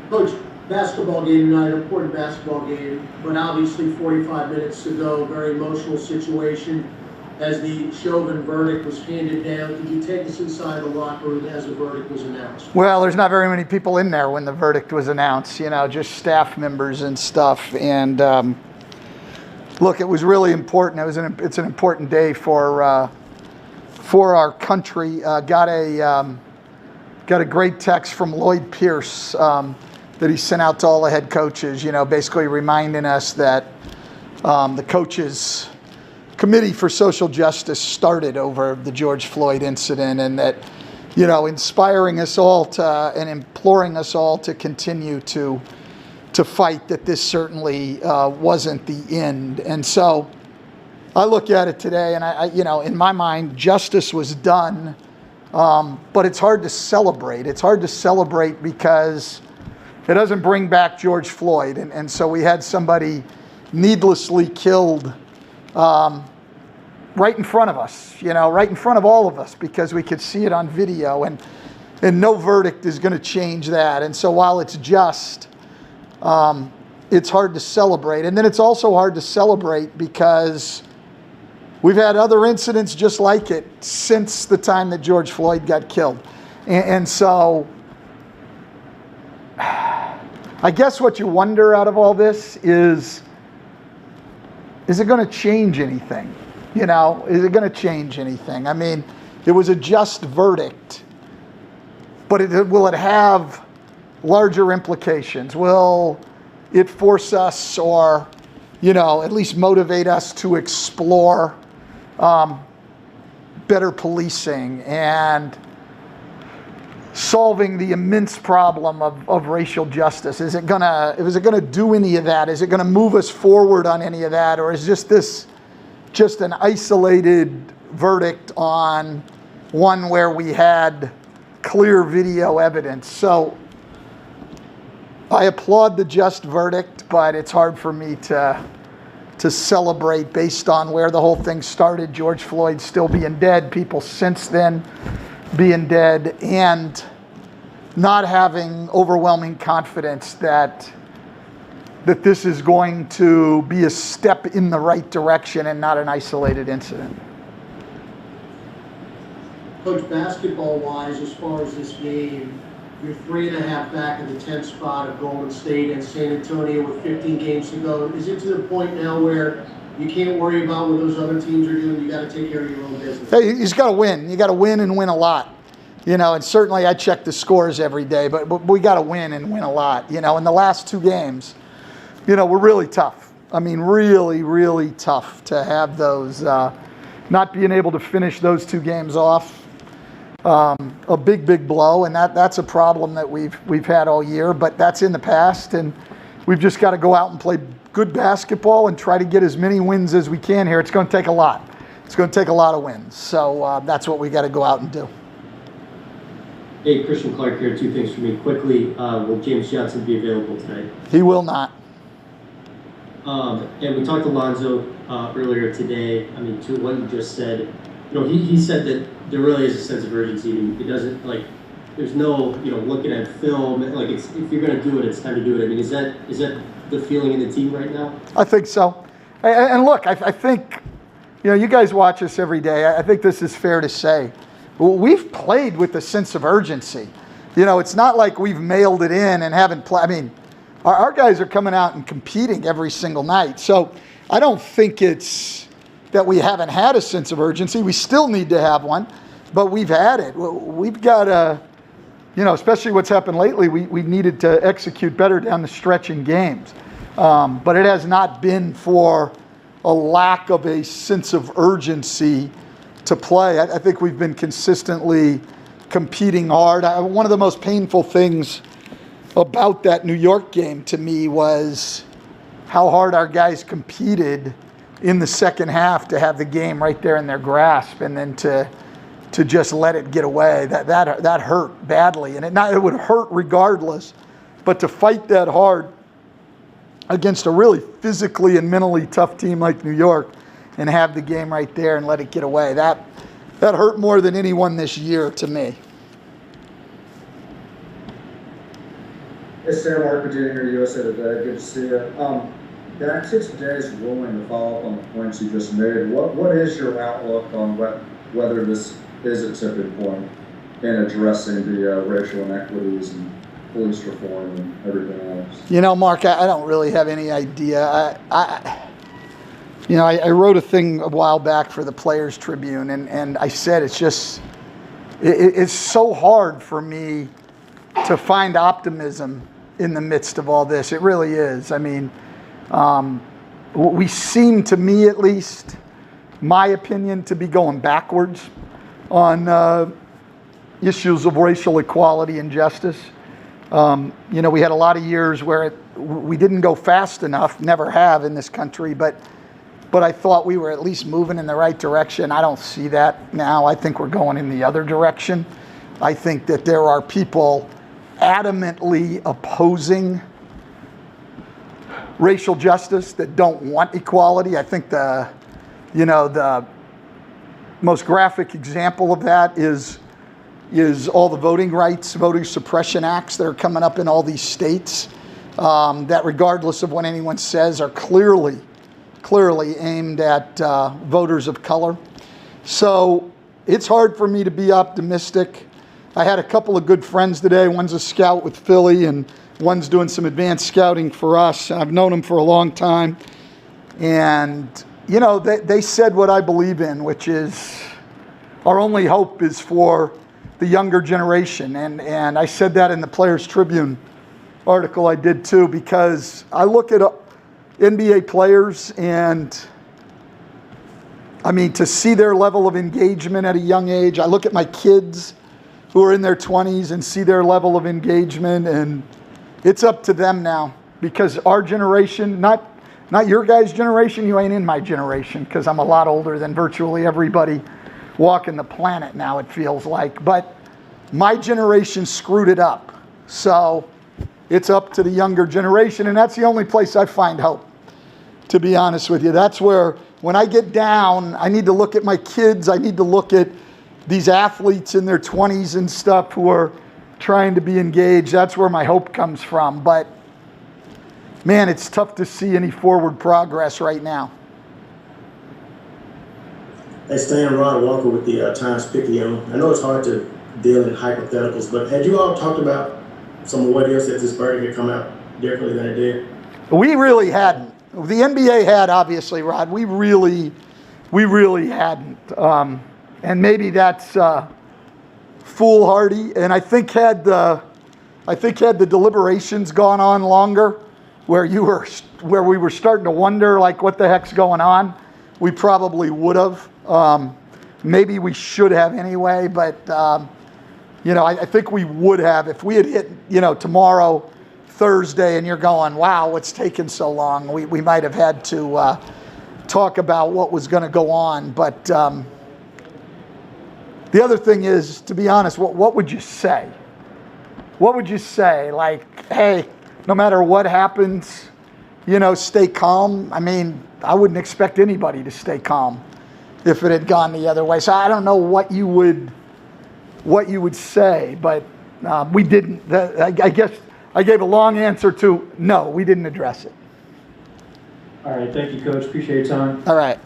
Coach, basketball game tonight, important basketball game, but obviously 45 minutes to go, very emotional situation. As the Chauvin verdict was handed down, could you take us inside the locker room as the verdict was announced? Well, there's not very many people in there when the verdict was announced, just staff members and stuff. And look, it was really important. It's an important day for our country. Got a great text from Lloyd Pierce that he sent out to all the head coaches, basically reminding us that the coaches Committee for Social Justice started over the George Floyd incident, and that, inspiring us all and imploring us all to continue to fight, that this certainly wasn't the end. And so I look at it today and I in my mind, justice was done, but it's hard to celebrate. It's hard to celebrate because it doesn't bring back George Floyd. And so we had somebody needlessly killed right in front of us, right in front of all of us, because we could see it on video, and no verdict is going to change that. And so while it's just, it's hard to celebrate. And then it's also hard to celebrate because we've had other incidents just like it since the time that George Floyd got killed. And so I guess what you wonder out of all this is it going to change anything? Is it going to change anything? I mean, it was a just verdict, but will it have larger implications? Will it force us, or, at least motivate us to explore better policing and solving the immense problem of racial justice? Is it gonna do any of that? Is it gonna move us forward on any of that? Or is this just an isolated verdict on one where we had clear video evidence? So I applaud the just verdict, but it's hard for me to celebrate based on where the whole thing started. George Floyd still being dead, people since then being dead, and not having overwhelming confidence that this is going to be a step in the right direction and not an isolated incident. Coach, basketball-wise, as far as this game, you're 3.5 back in the 10th spot of Golden State and San Antonio with 15 games to go. Is it to the point now where you can't worry about what those other teams are doing? You got to take care of your own business. Hey, you just got to win. You got to win and win a lot. And certainly I check the scores every day, but we got to win and win a lot. In the last 2 games, we're really tough. I mean, really, really tough to have those, not being able to finish those 2 games off. A big blow, and that's a problem that we've had all year, but that's in the past, and we've just got to go out and play good basketball and try to get as many wins as we can here. It's going to take a lot. It's going to take a lot of wins. So that's what we got to go out and do. Hey, Christian Clark here. 2 things for me quickly. Will James Johnson be available tonight? He will not. And we talked to Lonzo earlier today. I mean, to what you just said, he said that there really is a sense of urgency. It doesn't, there's no, looking at film. If you're going to do it, it's time to do it. I mean, is that the feeling in the team right now? I think so. And look, I think, you guys watch us every day. I think this is fair to say. We've played with a sense of urgency. It's not like we've mailed it in and haven't played. I mean, our guys are coming out and competing every single night. So I don't think it's that we haven't had a sense of urgency. We still need to have one, but we've had it. We've got to, especially what's happened lately, we needed to execute better down the stretch in games. But it has not been for a lack of a sense of urgency to play. I think we've been consistently competing hard. One of the most painful things about that New York game to me was how hard our guys competed in the second half to have the game right there in their grasp, and then to just let it get away. That hurt badly, and it would hurt regardless, but to fight that hard against a really physically and mentally tough team like New York and have the game right there and let it get away, that hurt more than anyone this year to me. It's Stan Van Gundy here, USA Today. Good to see you. Back to today's ruling, to follow up on the points you just made, what is your outlook on whether this is a tipping point in addressing the racial inequities and police reform and everything else? You know, Mark, I don't really have any idea. I wrote a thing a while back for the Players Tribune, and I said it's so hard for me to find optimism in the midst of all this. It really is. I mean, we seem, to me at least, my opinion, to be going backwards on issues of racial equality and justice. We had a lot of years where we didn't go fast enough, never have in this country, but I thought we were at least moving in the right direction. I don't see that now. I think we're going in the other direction. I think that there are people adamantly opposing racial justice that don't want equality. I think the most graphic example of that is all the voting rights, voting suppression acts that are coming up in all these states that, regardless of what anyone says, are clearly aimed at voters of color. So it's hard for me to be optimistic. I had a couple of good friends today. One's a scout with Philly, and one's doing some advanced scouting for us. I've known them for a long time. And, they said what I believe in, which is our only hope is for the younger generation. And I said that in the Players Tribune article I did too, because I look at NBA players and, I mean, to see their level of engagement at a young age. I look at my kids who are in their 20s and see their level of engagement, and it's up to them now, because our generation, not your guys' generation, you ain't in my generation, because I'm a lot older than virtually everybody walking the planet now, it feels like. But my generation screwed it up. So it's up to the younger generation, and that's the only place I find hope, to be honest with you. That's where, when I get down, I need to look at my kids. I need to look at these athletes in their 20s and stuff who are trying to be engaged. That's where my hope comes from. But, man, it's tough to see any forward progress right now. Hey, Stan, Rod Walker with the Times Picayune. I know it's hard to deal in hypotheticals, but had you all talked about some of what else if this verdict had come out differently than it did? We really hadn't. The NBA had, obviously, Rod. We really hadn't. And maybe that's foolhardy. And I think had the deliberations gone on longer, where we were starting to wonder, like, what the heck's going on, we probably would have. Maybe we should have anyway, but I think we would have if we had hit tomorrow, Thursday, and you're going, wow, what's taking so long? We might have had to talk about what was going to go on. But the other thing is, to be honest, what would you say? What would you say? Like, hey, no matter what happens, stay calm. I mean, I wouldn't expect anybody to stay calm if it had gone the other way. So I don't know what you would say, but we didn't. I guess I gave a long answer to no, we didn't address it. All right, thank you, Coach. Appreciate your time. All right.